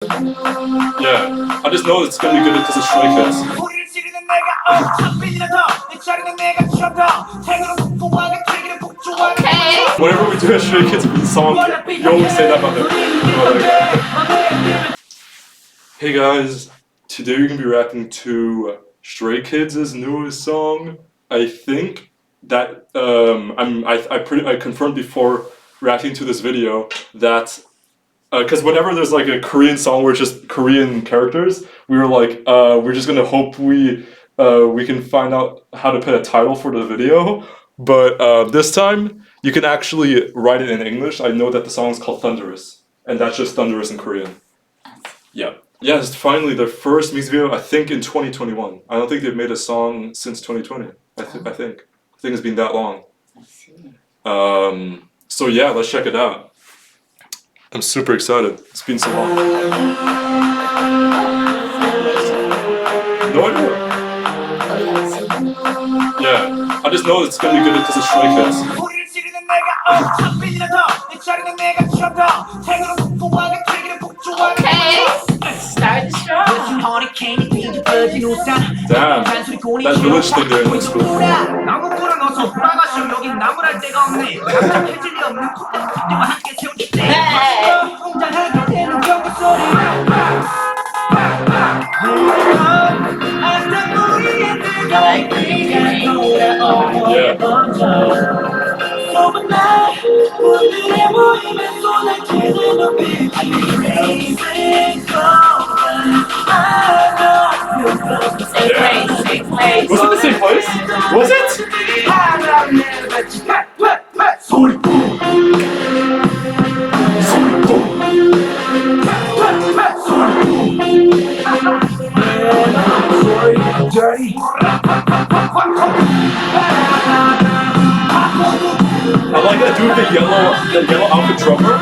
Yeah, I just know it's gonna be good because of Stray Kids. Okay. Whenever we do a Stray Kids song, you always say that about them. Hey guys, today we're gonna be rapping to Stray Kids' newest song. I think that I confirmed before reacting to this video that because whenever there's like a Korean song where it's just Korean characters, we were like, we're just gonna hope we can find out how to put a title for the video. But this time, you can actually write it in English. I know that the song is called Thunderous, and that's just Thunderous in Korean. Yeah. Yes, finally, their first music video, I think in 2021. I don't think they've made a song since 2020. I think it's been that long. I see. So yeah, let's check it out. I'm super excited. It's been so long. No idea. Yeah, I just know it's gonna be good because of Stray Kids. Okay. Start strong. Damn, that village thing there looks cool. Was it the same place? Was it? I like that dude, the yellow outfit drummer.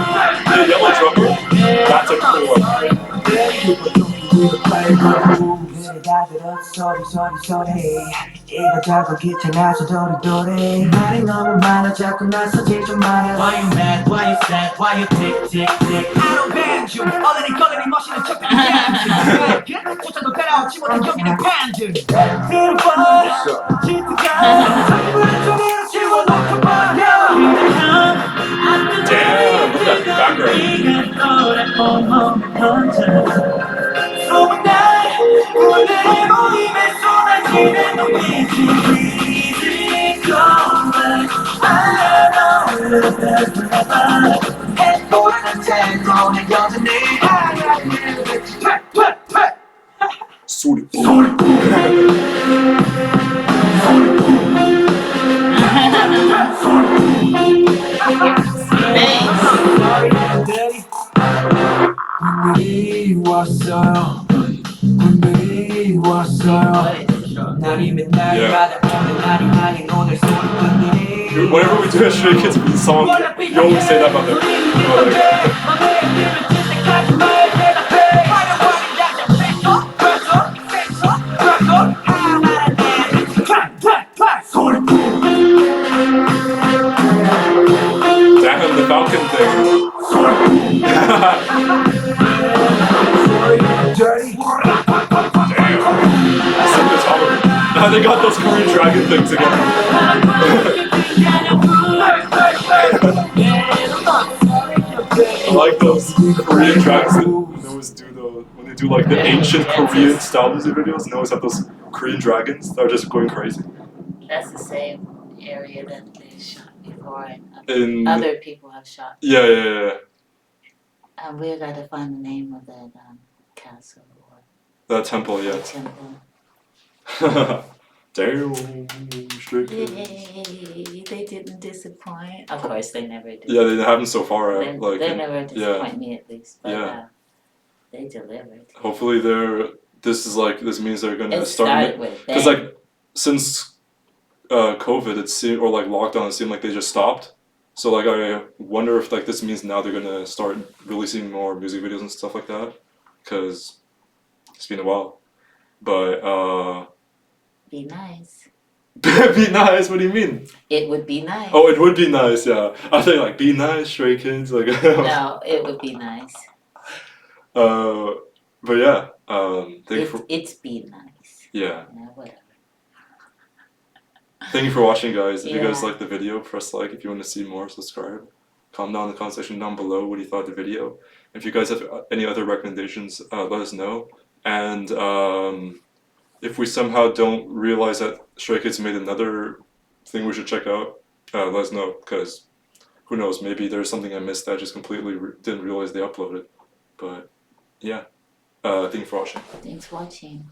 The yellow drummer. That's a cool one. Why you mad? Why you sad? Why you tick tick tick? I don't ban you. 얼른이 걸리니 멋있는 척들이 깜짝. 쫓아도 따라오지 못한 여기는 반주. Damn, look at that background. 소리. Whenever we do a Stray Kids song, you always say that about them. Damn, the Falcon thing. Damn. They got those Korean dragon things again. I like those Korean dragons that always do when they do like the ancient Korean style music videos, and they always have those Korean dragons that are just going crazy. That's the same area that they shot before, and other people have shot. Yeah. And we gotta find the name of that castle or that temple, yeah. temple. Damn, Stray Kids. Yay! They didn't disappoint. Of course, they never do. Yeah, they haven't so far. They never disappoint me at least, but they delivered. Hopefully, this means they're gonna start with because like since COVID, it seemed or like lockdown, it seemed like they just stopped. So like I wonder if like this means now they're gonna start releasing more music videos and stuff like that, because it's been a while. But be nice. Be nice. What do you mean? It would be nice. Oh, it would be nice. Yeah. I think like be nice, Stray Kids. Like. No, it would be nice. But yeah, thank you for It's been nice. yeah. Whatever. Thank you for watching, guys. If you guys Yeah. like the video, press like. If you want to see more, subscribe. Comment down in the comment section down below what you thought of the video. If you guys have any other recommendations, let us know. And if we somehow don't realize that Stray Kids made another thing we should check out, let us know, because who knows, maybe there's something I missed that I just completely didn't realize they uploaded. But yeah, thank you for watching. Thanks for watching.